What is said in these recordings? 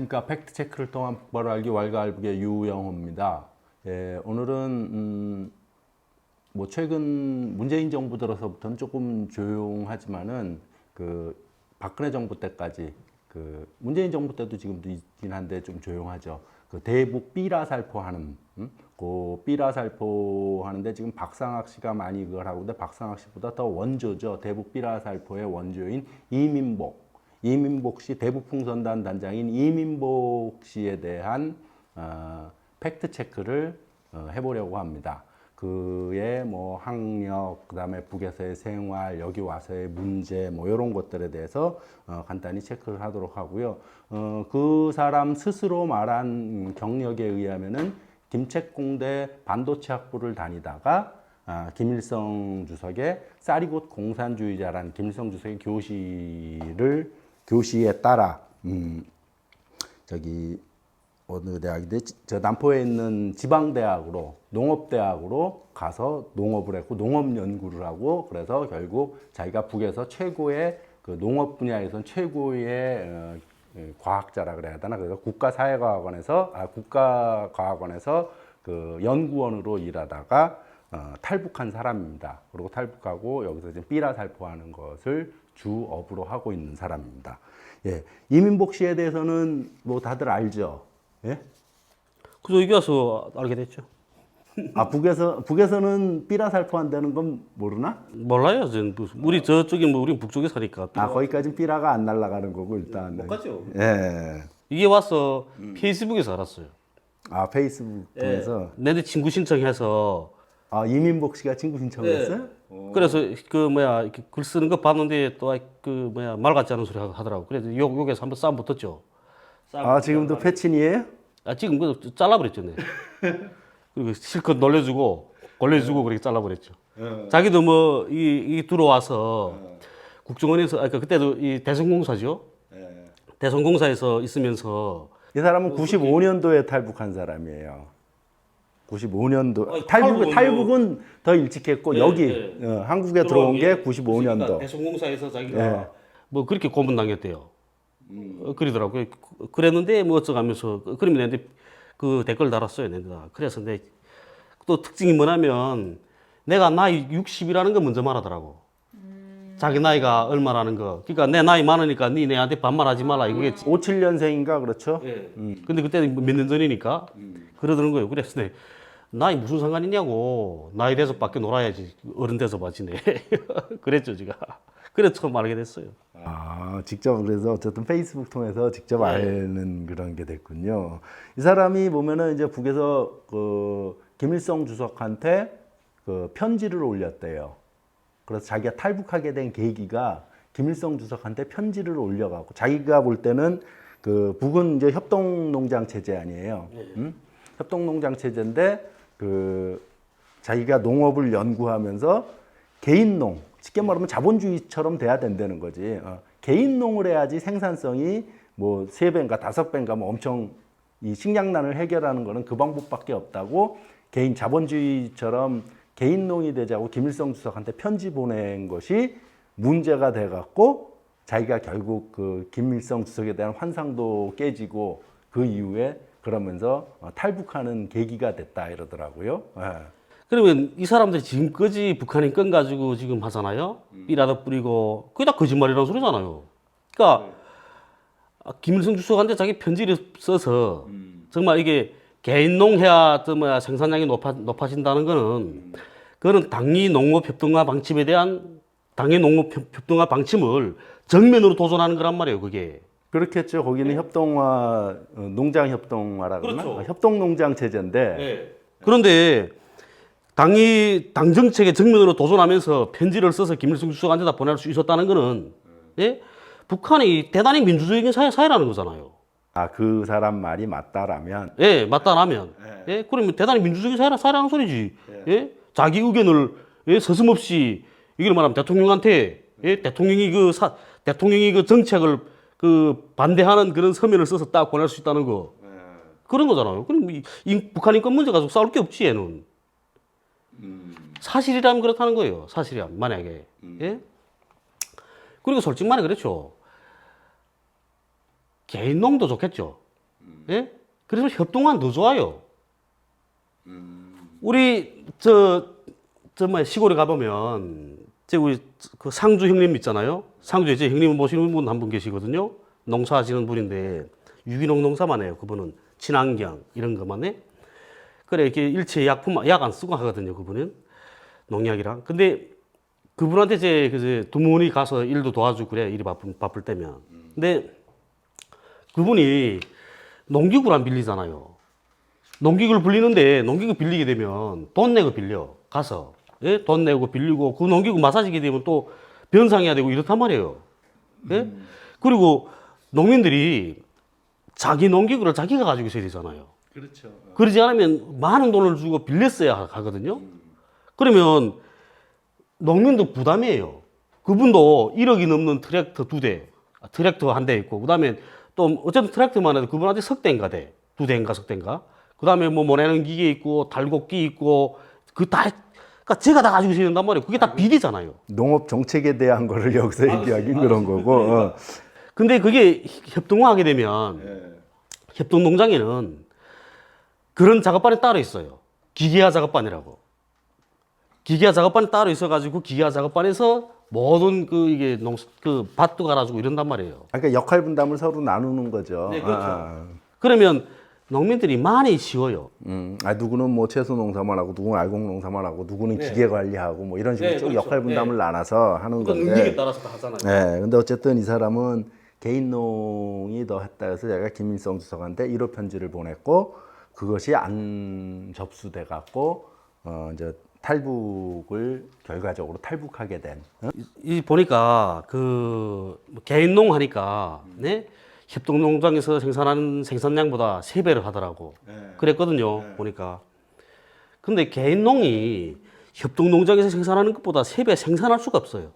안녕하십니까. 팩트체크를 통한 복바로 알기 왈가왈부의 유영호입니다. 예, 오늘은 뭐 최근 문재인 정부 들어서부터는 조금 조용하지만은 그 박근혜 정부 때까지 그 문재인 정부 때도 지금도 있긴 한데 좀 조용하죠. 그 대북 삐라살포 하는 그 삐라살포 하는데 지금 박상학 씨가 많이 그걸 하고 있는데 박상학 씨보다 더 원조죠. 대북 삐라살포의 원조인 이민복 씨 대북풍선단 단장인 이민복 씨에 대한 팩트 체크를 해보려고 합니다. 그의 뭐 학력, 그다음에 북에서의 생활, 여기 와서의 문제, 뭐 이런 것들에 대해서 간단히 체크를 하도록 하고요. 그 사람 스스로 말한 경력에 의하면은 김책공대 반도체 학부를 다니다가 김일성 주석의 쌀이 곧 공산주의자라는 김일성 주석의 교시에 따라 저기 어느 대학인데 저 남포에 있는 지방대학으로 농업대학으로 가서 농업을 했고 농업 연구를 하고 그래서 결국 자기가 북에서 최고의 그 농업 분야에선 최고의 과학자라 그래야 되나 그래서 국가과학원에서 그 연구원으로 일하다가 탈북한 사람입니다. 그리고 탈북하고 여기서 지금 삐라살포하는 것을 주업으로 하고 있는 사람입니다. 예, 이민복 씨에 대해서는 뭐 다들 알죠? 예? 그래서 여기 와서 알게 됐죠. 북에서는 삐라살포한다는 건 모르나? 몰라요, 저는. 우리 저쪽에 뭐 우리 북쪽에 사니까. 거기까지는 삐라가 안 날아가는 거고 일단. 못 가죠. 예. 이게 와서 페이스북에서 알았어요. 페이스북 통해서. 내 친구 신청해서. 이민복 씨가 친구 신청했어요? 그래서 이렇게 글 쓰는 거 봤는데 또 말 같지 않은 소리 하더라고. 그래서 욕에서 한번 싸움 붙었죠. 지금도 패친이에요? 지금 잘라버렸죠, 네. 그리고 실컷 놀려주고 그렇게 잘라버렸죠. 자기도 뭐 이 들어와서 국정원에서 그때도 이 대성공사죠. 대성공사에서 있으면서 이 사람은 95년도에 탈북한 사람이에요. 95년도 탈북은 더 일찍 했고 여기 한국에 들어온 게 95년도. 대성공사에서 자기가 뭐 그렇게 고문당했대요. 그러더라고요. 그랬는데 뭐 어쩌면서 그러면 내한테 그 댓글 달았어요. 내가 그래서 근데 또 특징이 뭐냐면 내가 나이 60이라는 거 먼저 말하더라고. 자기 나이가 얼마라는 거. 그러니까 내 나이 많으니까 네 내한테 반말하지 말라 이거겠지. 57년생인가 그렇죠? 예. 근데 그때는 몇 년 전이니까 그러더는 거예요. 그래서 내 나이 무슨 상관 있냐고. 나이 돼서 밖에 놀아야지. 어른 돼서 봐지네. 그랬죠, 제가. 그래서 처음 알게 됐어요. 직접 그래서 어쨌든 페이스북 통해서 직접 아는 그런 게 됐군요. 이 사람이 보면은 이제 북에서 그 김일성 주석한테 그 편지를 올렸대요. 그래서 자기가 탈북하게 된 계기가 김일성 주석한테 편지를 올려갖고 자기가 볼 때는 그 북은 이제 협동농장 체제 아니에요. 협동농장 체제인데 그 자기가 농업을 연구하면서 개인농 쉽게 말하면 자본주의처럼 돼야 된다는 거지. 개인농을 해야지 생산성이 뭐 3배인가 5배인가 뭐 엄청 이 식량난을 해결하는 거는 그 방법밖에 없다고 개인 자본주의처럼 개인농이 되자고 김일성 주석한테 편지 보낸 것이 문제가 돼 갖고 자기가 결국 그 김일성 주석에 대한 환상도 깨지고 그 이후에 그러면서 탈북하는 계기가 됐다 이러더라고요. 그러면 이 사람들이 지금까지 북한인 건 가지고 지금 하잖아요. 삐라도 뿌리고 그게 다 거짓말이라는 소리잖아요. 그러니까 김일성 주석한테 자기 편지를 써서 정말 이게 개인농 해야 생산량이 높아진다는 거는 그거는 당리 농업협동화 방침에 대한 당의 농업협동화 방침을 정면으로 도전하는 거란 말이에요. 그게. 그렇겠죠. 거기는 협동화, 농장협동화라 그러나? 그렇죠. 협동농장 체제인데. 그런데 당 정책에 정면으로 도전하면서 편지를 써서 김일성 주석한테 다 보낼 수 있었다는 거는 북한이 대단히 민주적인 사회라는 거잖아요. 그 사람 말이 맞다라면. 맞다라면. 그러면 대단히 민주적인 사회라는 소리지. 자기 의견을 서슴없이 이걸 말하면 대통령한테 대통령이 그 정책을 그 반대하는 그런 서면을 써서 딱 보낼 수 있다는 거. 그런 거잖아요. 그럼 북한 인권 문제 가지고 싸울 게 없지 얘는. 사실이라면 그렇다는 거예요. 사실이라면 만약에. 그리고 솔직히 말해 그렇죠. 개인농도 좋겠죠. 예? 그래서 협동은 더 좋아요. 우리 뭐야 시골에 가보면 우리 그 상주 형님 있잖아요. 상주에 제 형님 모시는 분 한 분 계시거든요. 농사하시는 분인데 유기농 농사만 해요. 그분은 친환경 이런 것만 해. 그래 이렇게 일체 약 안 쓰고 하거든요. 그분은 농약이랑. 근데 그분한테 제 두문이 가서 일도 도와주고 그래. 일이 바쁠 때면. 근데 그분이 농기구를 안 빌리잖아요. 농기구를 빌리는데 농기구 빌리게 되면 돈 내고 빌려. 가서. 예? 돈 내고 빌리고 그 농기구 마사지게 되면 또 변상해야 되고 이렇단 말이에요. 예? 그리고 농민들이 자기 농기구를 자기가 가지고 있어야 되잖아요. 그렇죠. 그러지 않으면 많은 돈을 주고 빌렸어야 하거든요. 그러면 농민도 부담이에요. 그분도 1억이 넘는 트랙터 2대, 트랙터 한 대 있고, 그 다음에 또 어쨌든 트랙터만 해도 그분한테 석 대인가 돼. 2대인가 석 대인가. 그 다음에 뭐 모내는 기계 있고, 달곡기 있고, 그러니까 제가 다 가지고 있어야 된단 말이에요. 그게 다 비리잖아요. 농업 정책에 대한 거를 여기서 얘기하긴 그런 거고. 근데 그게 협동화하게 되면, 협동농장에는 그런 작업반이 따로 있어요. 기계화 작업반이라고. 기계화 작업반이 따로 있어가지고 기계화 작업반에서 모든 이게 밭도 갈아주고 이런단 말이에요. 그러니까 역할 분담을 서로 나누는 거죠. 네, 그렇죠. 그러면 농민들이 많이 쉬워요. 누구는 뭐 채소 농사만 하고, 누구는 알곡 농사만 하고, 누구는 기계 관리하고, 뭐 이런 식으로 네, 쭉 그렇죠. 역할 분담을 나눠서 하는 그러니까 건데. 능력에 따라서 다 하잖아요. 네, 근데 어쨌든 이 사람은 개인농이 더 했다 해서 제가 김일성 주석한테 1호 편지를 보냈고, 그것이 안 접수돼 갖고, 이제 탈북을 결과적으로 탈북하게 된. 이 보니까 개인농 하니까 네? 협동농장에서 생산하는 생산량보다 3배를 하더라고. 그랬거든요. 보니까. 근데 개인농이 협동농장에서 생산하는 것보다 3배 생산할 수가 없어요.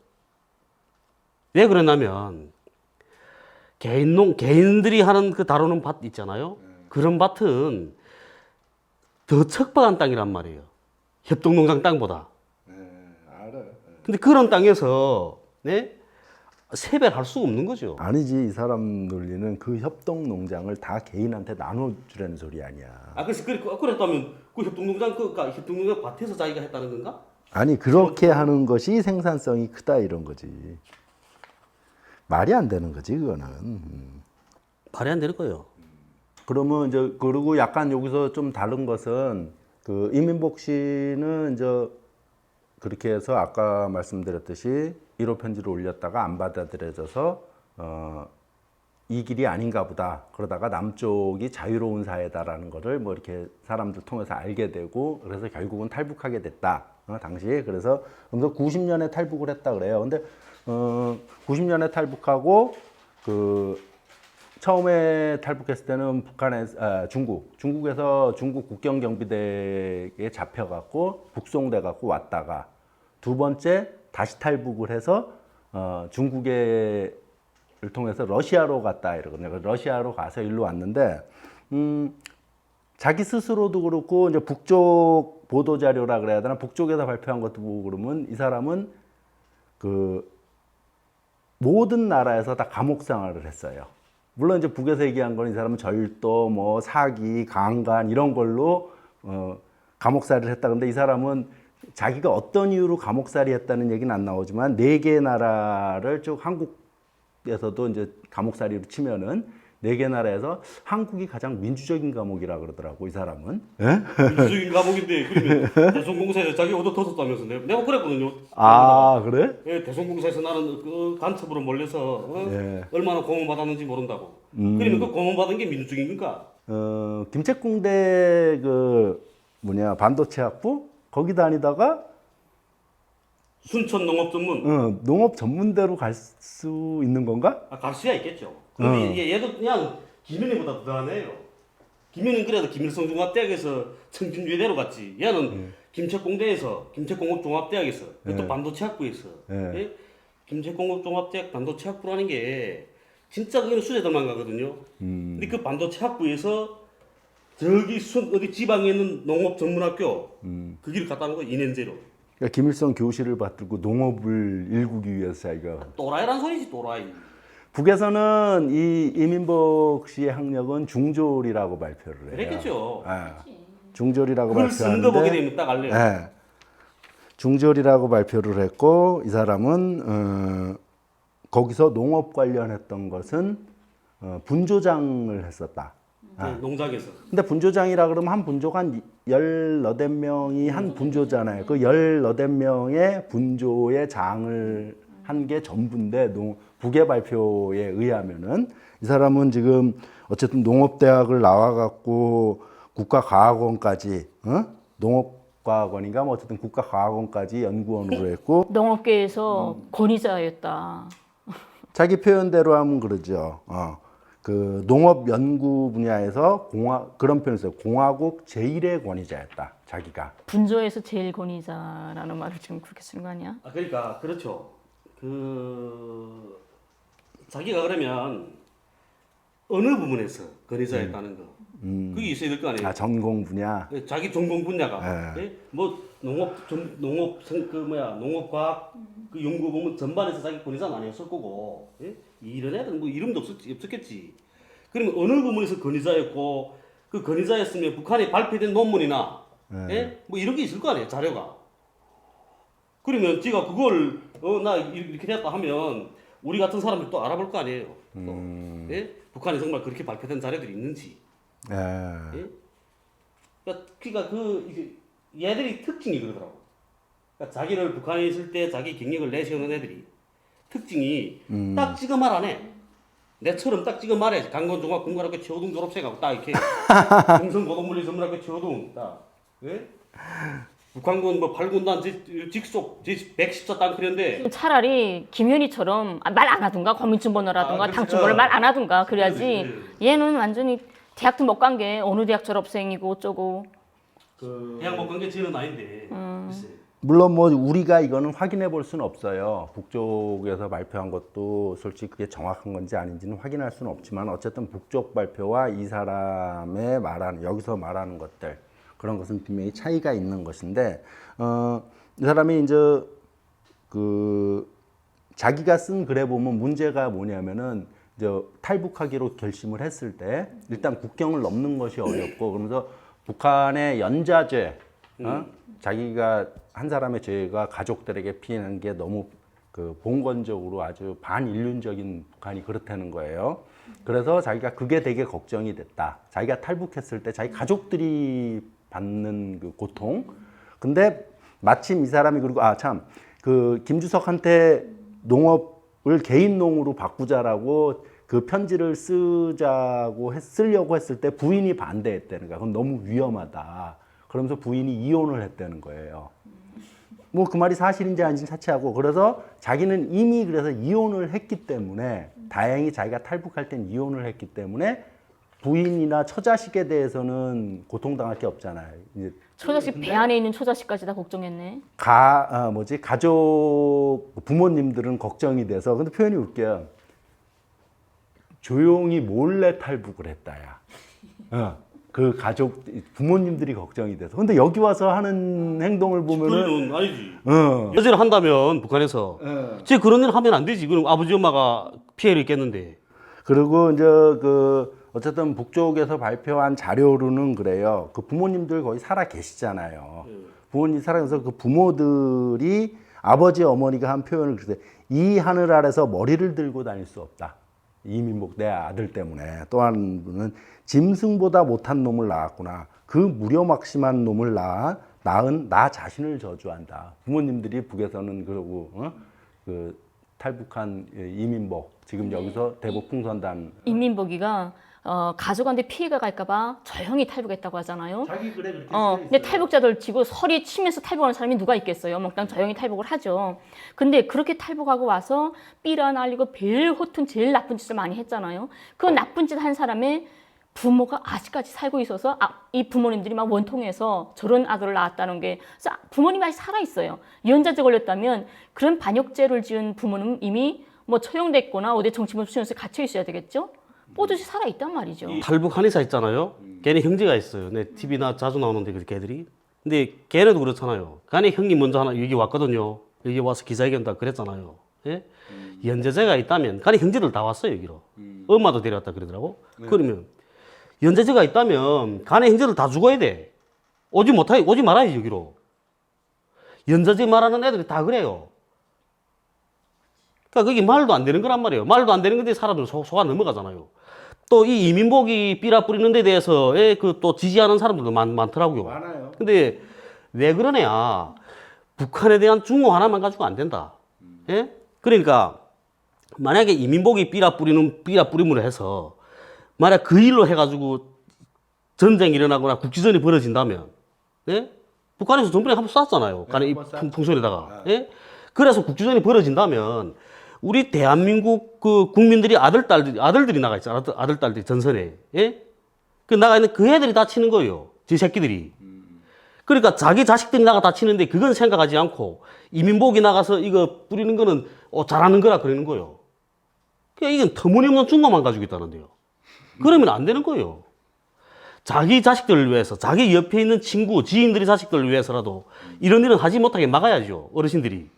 왜 그러냐면 개인들이 하는 다루는 밭 있잖아요. 그런 밭은 더 척박한 땅이란 말이에요. 협동농장 땅보다. 알아요. 근데 그런 땅에서 네? 3배를 할 수가 없는 거죠. 아니지, 이 사람 논리는 그 협동 농장을 다 개인한테 나눠주라는 소리 아니야. 그래서 그랬다면 그 협동농장 협동농장 밭에서 자기가 했다는 건가? 아니, 그렇게 하는 것이 생산성이 크다 이런 거지. 말이 안 되는 거지, 그거는. 말이 안 되는 거예요. 그러면 이제 그리고 약간 여기서 좀 다른 것은 그 이민복 씨는 이제 그렇게 해서 아까 말씀드렸듯이 1호 편지를 올렸다가 안 받아들여져서 이 길이 아닌가 보다. 그러다가 남쪽이 자유로운 사회다라는 거를 뭐 이렇게 사람들 통해서 알게 되고 그래서 결국은 탈북하게 됐다. 당시에 그래서 90년에 탈북을 했다 그래요. 근데 90년에 탈북하고 처음에 탈북했을 때는 중국에서 중국 국경경비대에 잡혀갖고 북송돼갖고 왔다가 두 번째 다시 탈북을 해서 중국을 통해서 러시아로 갔다 이러거든요. 러시아로 가서 일로 왔는데 자기 스스로도 그렇고 이제 북쪽 보도 자료라 그래야 되나 북쪽에서 발표한 것도 보고 그러면 이 사람은 모든 나라에서 다 감옥 생활을 했어요. 물론 이제 북에서 얘기한 건 이 사람은 절도, 뭐 사기, 강간 이런 걸로 감옥살이를 했다. 근데 이 사람은 자기가 어떤 이유로 감옥살이 했다는 얘기는 안 나오지만 4개 나라를 쭉 한국에서도 이제 감옥살이로 치면은 4개 나라에서 한국이 가장 민주적인 감옥이라 그러더라고 이 사람은. 민주적인 감옥인데 그러면 대성공사에서 자기 얻어 터졌다면서 내가 그랬거든요. 아 그래? 예, 대성공사에서 나는 그 간첩으로 몰려서 예. 얼마나 고문받았는지 모른다고. 그러면 그 고문받은 게 민주적인 건가? 김책공대 반도체 학부 거기 다니다가 순천 농업 전문. 농업 전문대로 갈 수 있는 건가? 갈 수야 있겠죠. 근데 얘도 그냥 김현희보다 더하네요. 김현희는 그래도 김일성종합대학에서 청진외대로 갔지. 얘는 김책공대에서 김책공업종합대학에서 또 반도체학부에서 예? 김책공업종합대학 반도체학부라는 게 진짜 그게는 수재들만 가거든요. 근데 그 반도체학부에서 저기 어디 지방에 있는 농업전문학교 그 길을 갔다는 거 2년제로. 그러니까 김일성 교실을 받들고 농업을 일구기 위해서 자기가 또라이란 소리지 또라이. 북에서는 이 이민복 씨의 학력은 중졸이라고 발표를 해요. 그랬겠죠. 예. 중졸이라고 그걸 쓰는 거 보게 발표하는데 되면 딱 알래요. 예. 중졸이라고 발표를 했고 이 사람은 거기서 농업 관련했던 것은 분조장을 했었다. 네, 농장에서. 근데 분조장이라 그러면 한 분조가 한 18명이 한 분조잖아요. 그 18명의 분조의 장을 한 게 전부인데 북의 발표에 의하면은 이 사람은 지금 어쨌든 농업대학을 나와갖고 국가과학원까지 농업과학원인가 뭐 어쨌든 국가과학원까지 연구원으로 했고 농업계에서 권위자였다. 자기 표현대로 하면 그러죠. 그 농업 연구 분야에서 그런 표현을 써요. 공화국 제1의 권위자였다. 자기가. 분조에서 제일 권위자라는 말을 지금 그렇게 쓰는 거 아니야? 아, 그러니까 그렇죠. 자기가 그러면 어느 부문에서 건의자였다는 거. 그게 있어야 될 거 아니에요. 전공 분야. 자기 전공 분야가 예? 뭐 농업과학 그 연구 부문 전반에서 자기 권위자는 아니었을 거고 예? 이런 애들은 뭐 이름도 없었겠지. 그러면 어느 부문에서 권위자였고 그 권위자였으면 북한에 발표된 논문이나 예? 뭐 이런 게 있을 거 아니에요, 자료가. 그러면 지가 그걸 나 이렇게 됐다 하면 우리 같은 사람들 또 알아볼 거 아니에요. 또. 예? 북한에 정말 그렇게 발표된 자료들이 있는지. 예. 예? 그러니까 이게 얘들이 특징이 그러더라고. 그러니까 자기를 북한에 있을 때 자기 경력을 내세우는 애들이 특징이 딱 찍어 말 안 해. 내처럼 딱 찍어 말해. 강건종합국문학교 최호동 졸업생하고 딱 이렇게 공성고등물리 전문학교 최호동 딱. 예? 북한군 뭐 8군단 직속 114 땅크인데 차라리 김현희처럼 말 안 하든가 권민준 번호라든가 그렇지. 당초번호를 말 안 하든가 그래야지. 그렇지. 얘는 완전히 대학도 못 간 게 어느 대학 졸업생이고 어쩌고. 대학 못 간 게 죄는 아닌데. 글쎄. 물론 뭐 우리가 이거는 확인해 볼 수는 없어요. 북쪽에서 발표한 것도 솔직히 그게 정확한 건지 아닌지는 확인할 수는 없지만 어쨌든 북쪽 발표와 이 사람의 말하는 여기서 말하는 것들 그런 것은 분명히 차이가 있는 것인데 이 사람이 이제 그 자기가 쓴 글에 보면 문제가 뭐냐면은 이제 탈북하기로 결심을 했을 때 일단 국경을 넘는 것이 어렵고 그러면서 북한의 연좌죄 자기가 한 사람의 죄가 가족들에게 피해는 게 너무 그 봉건적으로 아주 반인륜적인 북한이 그렇다는 거예요. 그래서 자기가 그게 되게 걱정이 됐다. 자기가 탈북했을 때 자기 가족들이 받는 그 고통. 근데 마침 이 사람이 그리고 그 김주석한테 농업을 개인농으로 바꾸자라고 그 편지를 쓰려고 했을 때 부인이 반대했다는 거야. 그건 너무 위험하다. 그러면서 부인이 이혼을 했다는 거예요. 뭐 그 말이 사실인지 아닌지 차치하고 그래서 자기는 이미 그래서 이혼을 했기 때문에 다행히 자기가 탈북할 땐 이혼을 했기 때문에 부인이나 처자식에 대해서는 고통당할 게 없잖아요. 이제 처자식 배 안에 있는 처자식까지 다 걱정했네. 가족 부모님들은 걱정이 돼서 근데 표현이 웃겨요. 조용히 몰래 탈북을 했다야. 그 가족 부모님들이 걱정이 돼서. 근데 여기 와서 하는 행동을 보면은 그건 아니지. 여죄를 한다면 북한에서 제 그런 일 하면 안 되지. 그럼 아버지 엄마가 피해를 입겠는데. 그리고 이제 어쨌든 북쪽에서 발표한 자료로는 그래요. 그 부모님들 거기 살아 계시잖아요. 부모님 살아계셔서 그 부모들이 아버지 어머니가 한 표현을 그랬어요. 이 하늘 아래서 머리를 들고 다닐 수 없다. 이민복 내 아들 때문에. 또 한 분은 짐승보다 못한 놈을 낳았구나. 그 무료막심한 놈을 낳은 나 자신을 저주한다. 부모님들이 북에서는 그러고 그 탈북한 이민복 지금 여기서 대북 풍선단 인민복이가 가족한테 피해가 갈까봐 조용히 탈북했다고 하잖아요. 자기 그래 그렇게 근데 탈북자들 치고 서리 치면서 탈북하는 사람이 누가 있겠어요? 몽땅 조용히 탈북을 하죠. 근데 그렇게 탈북하고 와서 삐라 날리고 별 호튼 제일 나쁜 짓을 많이 했잖아요. 그 나쁜 짓 한 사람의 부모가 아직까지 살고 있어서 이 부모님들이 막 원통해서 저런 아들을 낳았다는 게 부모님이 아직 살아 있어요. 유언자제 걸렸다면 그런 반역죄를 지은 부모는 이미 뭐 처형됐거나 어디 정치범수용소에 갇혀 있어야 되겠죠? 뽀듯이 살아 있단 말이죠. 탈북 한의사 있잖아요. 걔네 형제가 있어요. 내 TV나 자주 나오는데 그렇게 애들이. 근데 걔네도 그렇잖아요. 걔네 형님 먼저 하나 여기 왔거든요. 여기 와서 기자회견 다 그랬잖아요. 예? 연좌제가 있다면, 간에 형제들 다 왔어요, 여기로. 엄마도 데려왔다 그러더라고. 그러면, 연좌제가 있다면, 간에 형제들 다 죽어야 돼. 오지 말아야지, 여기로. 연좌제 말하는 애들이 다 그래요. 그러니까 그게 말도 안 되는 거란 말이에요. 말도 안 되는 건데 사람들은 속아 넘어가잖아요. 또 이 이민복이 삐라 뿌리는 데 대해서 그 또 지지하는 사람들도 많더라고요. 많아요. 근데 왜 그러냐. 북한에 대한 증오 하나만 가지고 안 된다. 예? 그러니까 만약에 이민복이 삐라 뿌림으로 해서 만약 그 일로 해가지고 전쟁이 일어나거나 국지전이 벌어진다면, 예? 북한에서 전번에 한번 쐈잖아요. 간에 풍선에다가. 예? 그래서 국지전이 벌어진다면 우리 대한민국 그 국민들이 아들들이 나가 있잖아. 아들딸들이 전선에. 예? 그 나가 있는 그 애들이 다치는 거예요. 지 새끼들이. 그러니까 자기 자식들이 나가 다치는데 그건 생각하지 않고 이민복이 나가서 이거 뿌리는 거는 잘하는 거라 그러는 거예요. 그러니까 이건 터무니없는 증오만 가지고 있다는데요. 그러면 안 되는 거예요. 자기 자식들을 위해서, 자기 옆에 있는 친구, 지인들의 자식들을 위해서라도 이런 일은 하지 못하게 막아야죠. 어르신들이.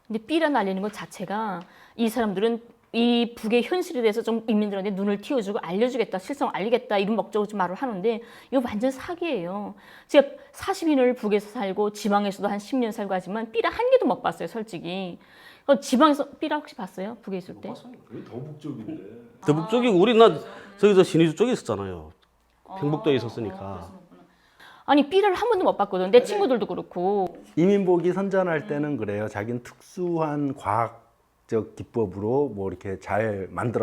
근데 삐라 날리는 것 자체가 이 사람들은 이 북의 현실에 대해서 좀 인민들한테 눈을 틔워주고 알려주겠다, 실성을 알리겠다 이런 목적으로 좀 말을 하는데 이거 완전 사기예요. 제가 40년을 북에서 살고 지방에서도 한 10년 살고 하지만 삐라 한 개도 못 봤어요, 솔직히. 지방에서 삐라 혹시 봤어요? 북에 있을 때? 그게 더 북쪽인데. 더 북쪽이고 우리는 저기 신의주 쪽에 있었잖아요. 경북도에 있었으니까. 아니 삐라를 한 번도 못 봤거든. 내 친구들도 그렇고. 이민복이 선전할 때는 그래요. 자기는 특수한 과학적 기법으로 뭐 이렇게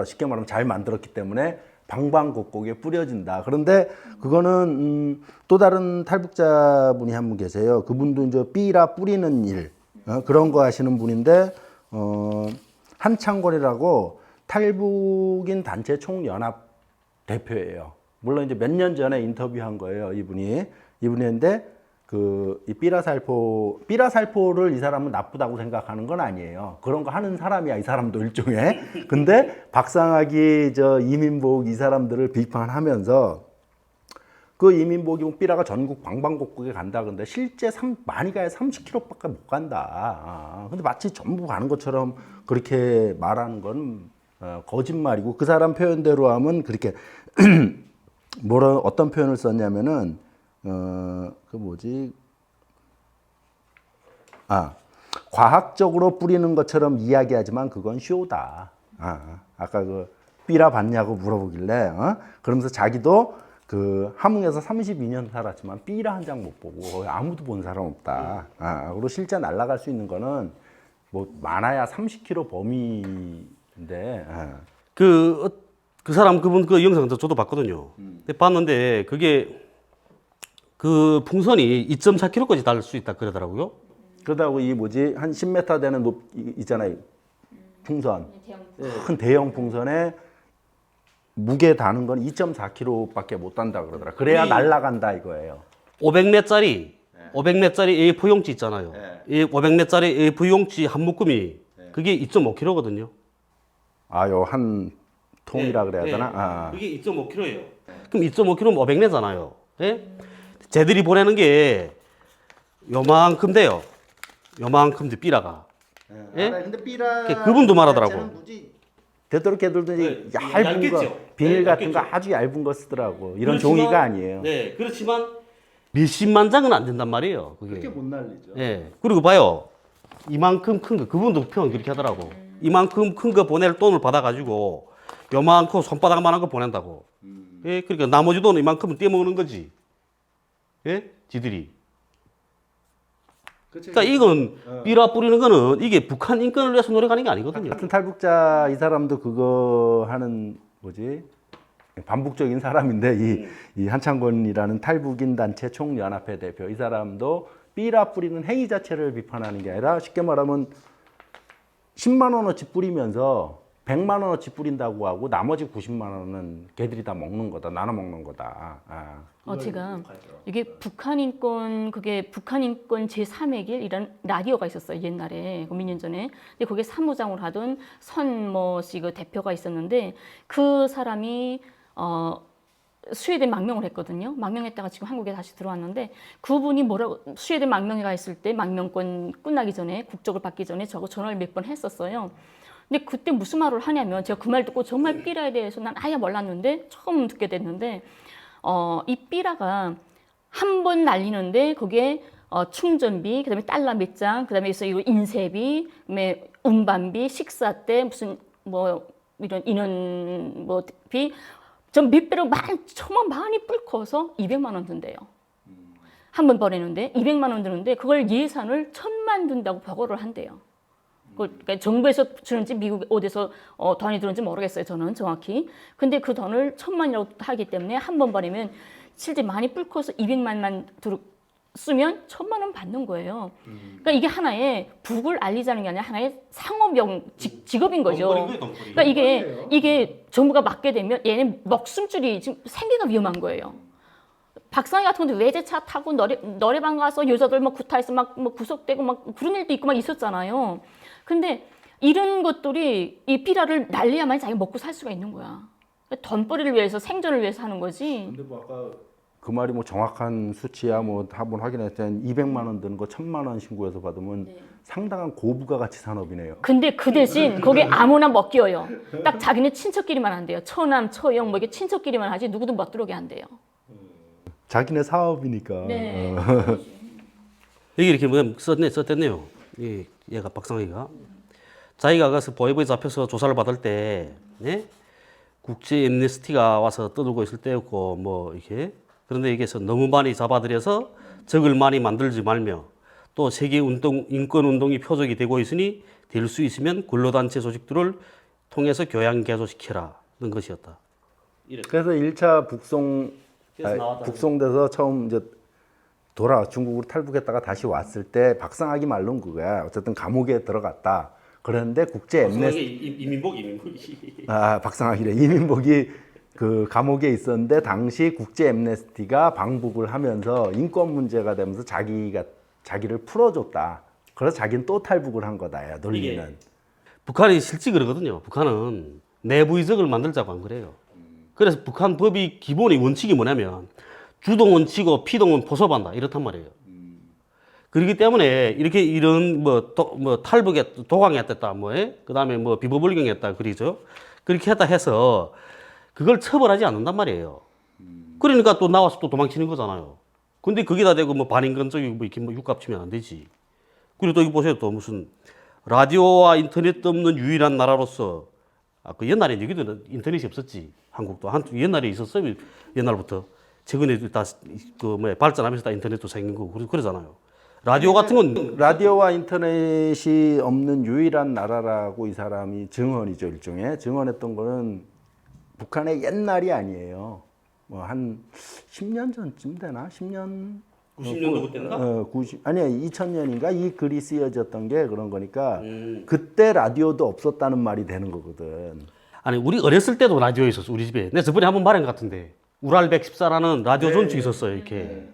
쉽게 말하면 잘 만들었기 때문에 방방곡곡에 뿌려진다. 그런데 그거는 또 다른 탈북자분이 한 분 계세요. 그분도 이제 삐라 뿌리는 일 그런 거 하시는 분인데 한창권이라고 탈북인 단체 총연합 대표예요. 물론 이제 몇 년 전에 인터뷰한 거예요, 이분이. 이분인데 이 삐라살포를 이 사람은 나쁘다고 생각하는 건 아니에요. 그런 거 하는 사람이야, 이 사람도 일종의. 근데 박상학이 이민복 이 사람들을 비판하면서 그 이민복이 삐라가 전국 방방곡곡에 간다. 근데 실제 많이 가야 30km밖에 못 간다. 근데 마치 전부 가는 것처럼 그렇게 말하는 건 거짓말이고, 그 사람 표현대로 하면 그렇게 어떤 표현을 썼냐면은 과학적으로 뿌리는 것처럼 이야기하지만 그건 쇼다. 아까 그 삐라 봤냐고 물어보길래 그러면서 자기도 그 함흥에서 32년 살았지만 삐라 한 장 못 보고 아무도 본 사람 없다. 그리고 실제 날아갈 수 있는 거는 뭐 많아야 30km 범위인데. 그 그분 그 영상 저도 봤거든요. 근데 봤는데 그게 그 풍선이 2.4km까지 달 수 있다 그러더라고요. 그러다고 한 10m 되는 있잖아요. 풍선. 큰 대형 풍선에 무게 다는 건 2.4kg밖에 못 단다 그러더라. 그래야 날아간다 이거예요. 500매짜리 A4 용지 있잖아요. 500매짜리 A4 용지 한 묶음이 그게 2.5kg거든요. 요 한 통이라 그래야 되나? 그게 2.5kg예요. 그럼 2.5kg면 500매잖아요. 예? 쟤들이 보내는 게 요만큼 돼요. 요만큼 돼, 삐라가. 예? 근데 삐라 그분도 말하더라고. 되도록 걔들도 얇은 거, 비닐 같은 거 아주 얇은 거 쓰더라고. 이런 종이가 아니에요. 네, 그렇지만 몇십만 장은 안 된단 말이에요. 그게. 못 날리죠. 예. 그리고 봐요. 이만큼 큰 거, 그분도 표현 그렇게 하더라고. 이만큼 큰 거 보낼 돈을 받아가지고 요만큼 손바닥만한 거 보낸다고. 예, 그러니까 나머지 돈은 이만큼은 떼먹는 거지. 예? 지들이. 그러니까 이건 삐라 뿌리는 거는 이게 북한 인권을 위해서 노력하는 게 아니거든요. 같은 탈북자 이 사람도 그거 하는 반복적인 사람인데 이 한창권이라는 탈북인 단체 총연합회 대표 이 사람도 삐라 뿌리는 행위 자체를 비판하는 게 아니라 쉽게 말하면 10만 원어치 뿌리면서 100만 원어치 뿌린다고 하고 나머지 90만 원은 걔들이 다 먹는 거다. 나눠 먹는 거다. 제가 이게 그게 북한 인권 제3의 길이라는 라디오가 있었어요. 옛날에 몇 년 전에. 근데 거기에 사무장을 하던 선모 씨 그 대표가 있었는데 그 사람이 스웨덴 망명을 했거든요. 망명했다가 지금 한국에 다시 들어왔는데 그분이 뭐라고 스웨덴 망명에 가 있을 때 망명권 끝나기 전에 국적을 받기 전에 저거 전화를 몇 번 했었어요. 근데 그때 무슨 말을 하냐면 제가 그 말 듣고 정말 삐라에 대해서 난 아예 몰랐는데 처음 듣게 됐는데 이 삐라가 한 번 날리는데 거기에 충전비, 그다음에 달러 몇 장, 그다음에 이거 인쇄비, 그다음에 운반비, 식사 때 무슨 뭐 이런 인원 뭐비 전 몇 배로 정말 많이 불커서 200만 원 든대요. 한 번 보내는데 200만 원 드는데 그걸 예산을 1,000만 든다고 보고를 한대요. 그러니까 정부에서 주는지 미국 어디서 돈이 들었는지 모르겠어요. 저는 정확히. 근데 그 돈을 1,000만이라고 하기 때문에 한 번 보내면 실제 많이 불커서 200만만 쓰면 1,000만 원 받는 거예요. 그러니까 이게 하나의 북을 알리자는 게 아니라 하나의 상업용 직업인 거죠. 그러니까 이게 정부가 막게 되면 얘는 목숨줄이 지금 생계가 위험한 거예요. 박상희 같은 경우도 외제차 타고 노래방 가서 여자들 막 구타해서 막 구속되고 막 그런 일도 있고 막 있었잖아요. 근데 이런 것들이 이 삐라를 날려야만 자기가 먹고 살 수가 있는 거야. 돈벌이를 위해서 생존을 위해서 하는 거지. 근데 뭐 아까 그 말이 뭐 정확한 수치야 뭐 한번 확인했을 때 200만 원 드는 거 1,000만 원 신고해서 받으면 상당한 고부가 가치 산업이네요. 근데 그 대신 거기에 아무나 못 끼어요. 딱 자기네 친척끼리만 한대요. 처남, 처형 뭐 이게 친척끼리만 하지 누구도 못 들어오게 한대요. 자기네 사업이니까. 네. 여기 이렇게 뭐 썼댔네요. 얘가 박상희가 자기가 가서 보이보에 잡혀서 조사를 받을 때 국제 엠네스티가 와서 떠들고 있을 때였고 뭐 이렇게 그런데 여기서 너무 많이 잡아들여서 적을 많이 만들지 말며 또 세계 인권 운동이 표적이 되고 있으니 될 수 있으면 근로단체 조직들을 통해서 교양 개조시켜라는 것이었다. 그래서 1차 북송돼서 처음 이제 중국으로 탈북했다가 다시 왔을 때 박상학이 말로는 그거야. 어쨌든 감옥에 들어갔다. 그런데 국제 엠네스티 이민복이 박상학이래. 이민복이 그 감옥에 있었는데 당시 국제 엠네스티가 방북을 하면서 인권 문제가 되면서 자기를 풀어줬다. 그래서 자기는 또 탈북을 한 거다. 논리는. 북한이 실제 그러거든요. 북한은 내부 이적을 만들자고 안 그래요. 그래서 북한 법이 기본의 원칙이 뭐냐면 주동은 치고 피동은 포섭한다 이렇단 말이에요. 그렇기 때문에 이렇게 이런 탈북에 도강했다 그다음에 뭐 비법불경했다 그러죠. 그렇게 했다 해서 그걸 처벌하지 않는단 말이에요. 그러니까 또 나와서 또 도망치는 거잖아요. 근데 거기다 대고 뭐 반인권적이고 뭐 이렇게 뭐 육갑치면 안 되지. 그리고 또 여기 보세요. 또 무슨 라디오와 인터넷도 없는 유일한 나라로서 그 옛날에 여기도 인터넷이 없었지. 한국도 옛날에 있었어요. 옛날부터. 최근에 다 발전하면서 다 인터넷도 생긴 거고 그러잖아요. 라디오 같은 건 라디오와 인터넷이 없는 유일한 나라라고 이 사람이 증언이죠. 일종의 증언했던 거는 북한의 옛날이 아니에요. 뭐 한 10년 전쯤 되나? 10년 90년도 그때인가? 2000년인가 이 글이 쓰여졌던 게 그런 거니까 그때 라디오도 없었다는 말이 되는 거거든. 아니 우리 어렸을 때도 라디오 있었어 우리 집에. 내가 저번에 한번 말한 것 같은데 우랄 114라는 라디오 전축 있었어요 이렇게.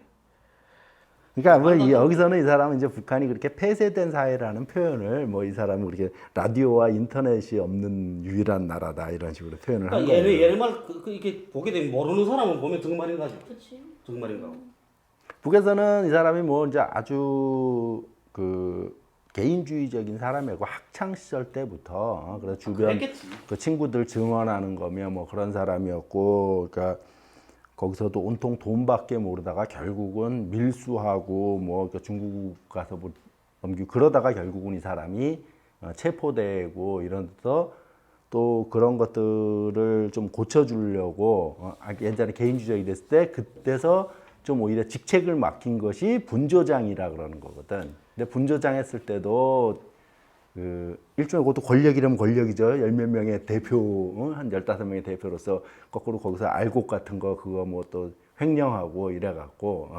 그러니까 뭐 여기서는 이 사람은 이제 북한이 그렇게 폐쇄된 사회라는 표현을 뭐 이 사람은 그렇게 라디오와 인터넷이 없는 유일한 나라다 이런 식으로 표현을 한 거예요. 얘네 말 이렇게 보게 되면 모르는 사람은 보면 정말인가 하죠. 정말인가. 북에서는 이 사람이 뭐 이제 아주 그 개인주의적인 사람이고 학창 시절 때부터 그래서 주변 그 친구들 증언하는 거며 뭐 그런 사람이었고 그러니까 거기서도 온통 돈밖에 모르다가 결국은 밀수하고 뭐 중국 가서 뭐 넘기고 그러다가 결국은 이 사람이 체포되고 이러면서 또 그런 것들을 좀 고쳐주려고 예전에 개인주의적이 됐을 때 그때서 좀 오히려 직책을 맡긴 것이 분조장이라 그러는 거거든. 근데 분조장 했을 때도 그 일종의 그것도 권력이라면 권력이죠. 10몇 명의 대표, 한 15명의 대표로서 거꾸로 거기서 알곡 같은 거 그거 뭐 또 횡령하고 이래갖고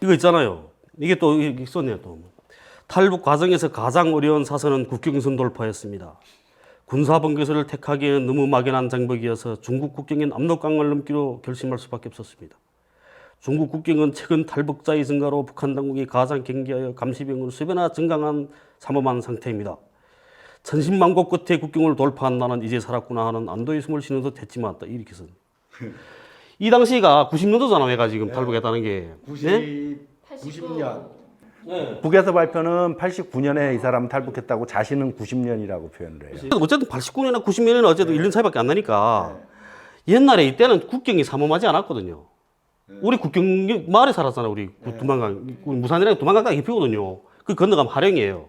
이거 있잖아요. 이게 또 있었네요. 또 탈북 과정에서 가장 어려운 사선은 국경선 돌파였습니다. 군사분계선을 택하기에는 너무 막연한 장벽이어서 중국 국경인 압록강을 넘기로 결심할 수밖에 없었습니다. 중국 국경은 최근 탈북자의 증가로 북한 당국이 가장 경계하여 감시병을 수배나 증강한 삼엄한 상태입니다. 천신만고 끝에 국경을 돌파한 나는 이제 살았구나 하는 안도의 숨을 쉬는 듯 했지만 이렇게 써. 이 당시가 90년도잖아, 내가 지금 탈북했다는 게. 예? 90년. 네. 북에서 발표는 89년에 이 사람 탈북했다고 자신은 90년이라고 표현을 해요. 어쨌든 89년이나 90년이나 어쨌든 1년 차이밖에 안 나니까 옛날에 이때는 국경이 삼엄하지 않았거든요. 우리 국경 마을에 살았잖아, 우리 두만강, 우리 무산이랑 두만강 딱 입히거든요. 그 건너가면 하령이에요.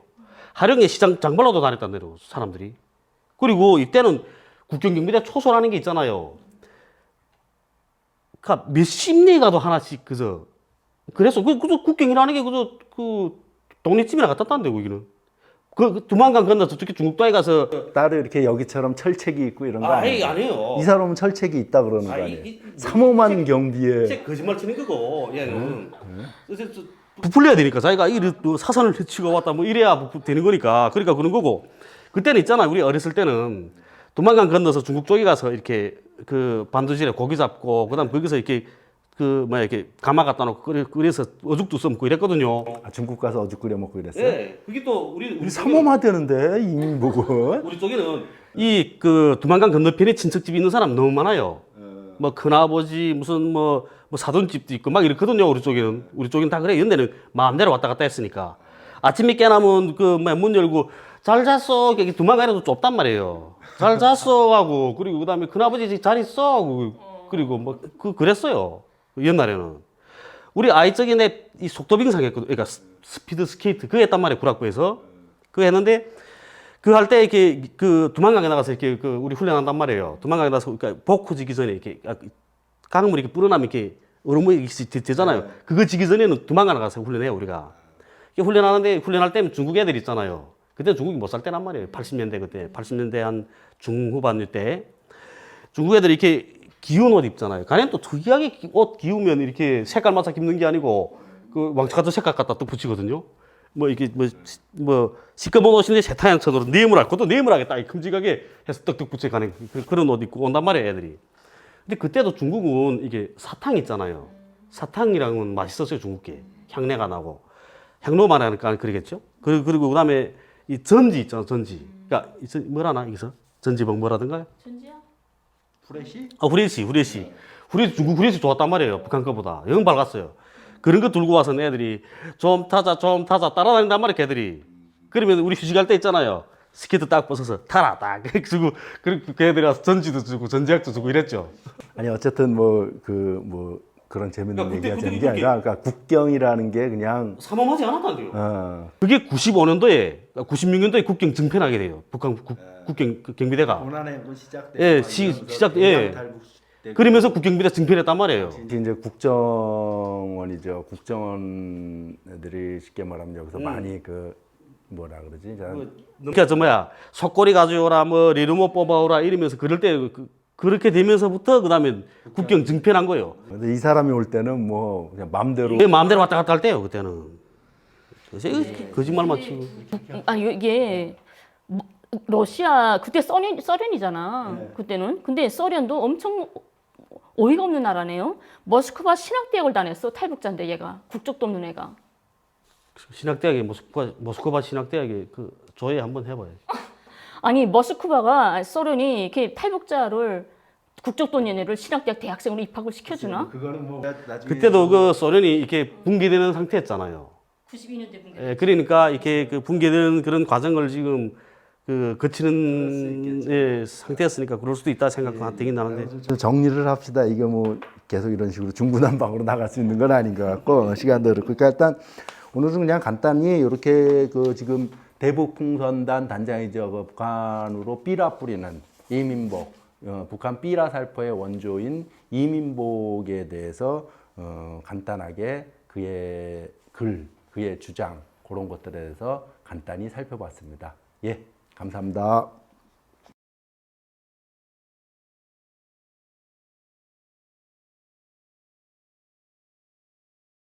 하령에 시장 장발로도 다녔단대로 사람들이. 그리고 이때는 국경 경비대 초소라는 게 있잖아요. 그러니까 몇십 리 가도 하나씩 그저 그래서 그저 국경이라는 게 그저 그 동네집이나 같았다는데 거기는. 그 두만강 건너서 특히 중국도에 가서 따로 이렇게 여기처럼 철책이 있고 이런 거 아니에요? 아니에요. 이 사람은 철책이 있다 그러는 거 아니에요? 이- 삼엄한 경비에 제 거짓말 치는 거고 얘는 부풀려야 되니까 자기가 이 사선을 치고 왔다 뭐 이래야 되는 거니까 그러니까 그런 거고 그때는 있잖아 우리 어렸을 때는 두만강 건너서 중국 쪽에 가서 이렇게 그 반도질에 고기 잡고 그다음 거기서 이렇게 그 뭐야 이렇게 가마 갖다 놓고 끓여서 어죽도 써먹고 이랬거든요. 아, 중국 가서 어죽 끓여 먹고 이랬어요? 네, 그게 또 우리 삼엄하다는데 이민복은 우리 쪽에는 이 그 두만강 건너편에 친척집이 있는 사람 너무 많아요. 뭐 큰아버지 무슨 뭐 사돈집도 있고 막 이렇거든요. 우리 쪽에는 다 그래. 연대는 마음대로 왔다 갔다 했으니까 아침에 깨나면 그 문 열고 잘 잤어. 두만강에도 좁단 말이에요. 잘 잤어 하고 그리고 그다음에 큰아버지 잘 있어 하고 그리고 뭐 그랬어요. 옛날에는 우리 아이 적에 내 이 속도 빙상했거든. 그러니까 스피드 스케이트 그거 했단 말이에요. 구락부에서 그거 했는데 그 할 때 이렇게 그 두만강에 나가서 이렇게 그 우리 훈련한단 말이에요. 두만강에 나가서 그러니까 복구 지기 전에 이렇게 강물 이렇게 불어나면 이렇게 얼음이 되잖아요. 그거 지기 전에는 두만강 나가서 훈련해요 우리가. 훈련하는데 훈련할 때면 중국 애들 있잖아요. 그때 중국이 못 살 때란 말이에요. 80년대 그때 80년대 한 중후반 때 중국 애들이 이렇게 기운 옷 입잖아요. 가는 또 특이하게 옷 기우면 이렇게 색깔 맞춰 입는 게 아니고 그 왕자 같은 색깔 갖다 또 붙이거든요. 뭐 이게 뭐 시꺼먼 옷인데 세타양처럼 네임을 할 것도 네임을 하겠다. 큼직하게 해서 떡떡 붙여 가는 그런 옷 입고 온단 말이에요, 애들이. 근데 그때도 중국은 이게 사탕 있잖아요. 사탕이랑은 맛있었어요, 중국게. 향내가 나고. 향로만 하니까 그러겠죠? 그리고 그다음에 이 전지 있잖아, 전지. 그러니까 뭐라나 여기서 전지복 뭐라든가요? 전지야? 후레쉬? 후레쉬. 중국 후레쉬 좋았단 말이에요. 북한 거보다. 영 밝았어요. 그런 거 들고 와서 애들이 좀 타자 따라다닌단 말이에요, 걔들이. 그러면 우리 휴식할 때 있잖아요. 스케이트 딱 벗어서 타라 딱 주고 그리고 걔들이 와서 전지도 주고 전지약도 주고 이랬죠. 아니 어쨌든 그런 재밌는 얘기가 되는 게 아니라 그러니까 국경이라는 게 그냥 삼엄하지 않았다는데요. 그게 95년도에 96년도에 국경 증편하게 돼요. 북한 국경 경비대가. 고난의 시작돼. 예, 시작 예. 그러면서 국경비대 증편했단 말이에요. 이제 국정원이죠. 국정원 애들이 쉽게 말하면 여기서 많이 그 뭐라 그러지? 그러니까 저 뭐야 속꼬리 가져오라 뭐 리르모 뽑아오라 이러면서 그럴 때 그렇게 되면서부터 그다음에 국경 증편한 거예요. 근데 이 사람이 올 때는 뭐 그냥 마음대로 내 마음대로 왔다 갔다 할 때요 그때는. 그래서 거짓말만 치고. 아니 이게 러시아 그때 소련이잖아. 그때는. 근데 소련도 엄청 어이가 없는 나라네요. 모스크바 신학대학을 다녔어. 탈북자인데 얘가 국적도 없는 애가. 신학대학에 모스크바 신학대학에 그 조회 한번 해봐요. 아니 모스크바가 소련이 이렇게 탈북자를 국적도 없는 애를 신학대학 대학생으로 입학을 시켜주나? 그거는 뭐 그때도 그 소련이 이렇게 붕괴되는 상태였잖아요. 92년대 붕괴. 예, 그러니까 이렇게 그 붕괴되는 그런 과정을 지금 그 거치는 상태였으니까 그럴 수도 있다 생각은 되긴 나는데. 정리를 합시다. 이게 뭐 계속 이런 식으로 중구난방으로 나갈 수 있는 건 아닌 것 같고 시간도 그렇고 그러니까 일단 오늘은 그냥 간단히 이렇게 그 지금 대북풍선단 단장이죠. 그 북한으로 삐라 뿌리는 이민복, 북한 삐라 살포의 원조인 이민복에 대해서 간단하게 그의 글, 그의 주장 그런 것들에 대해서 간단히 살펴봤습니다. 예, 감사합니다.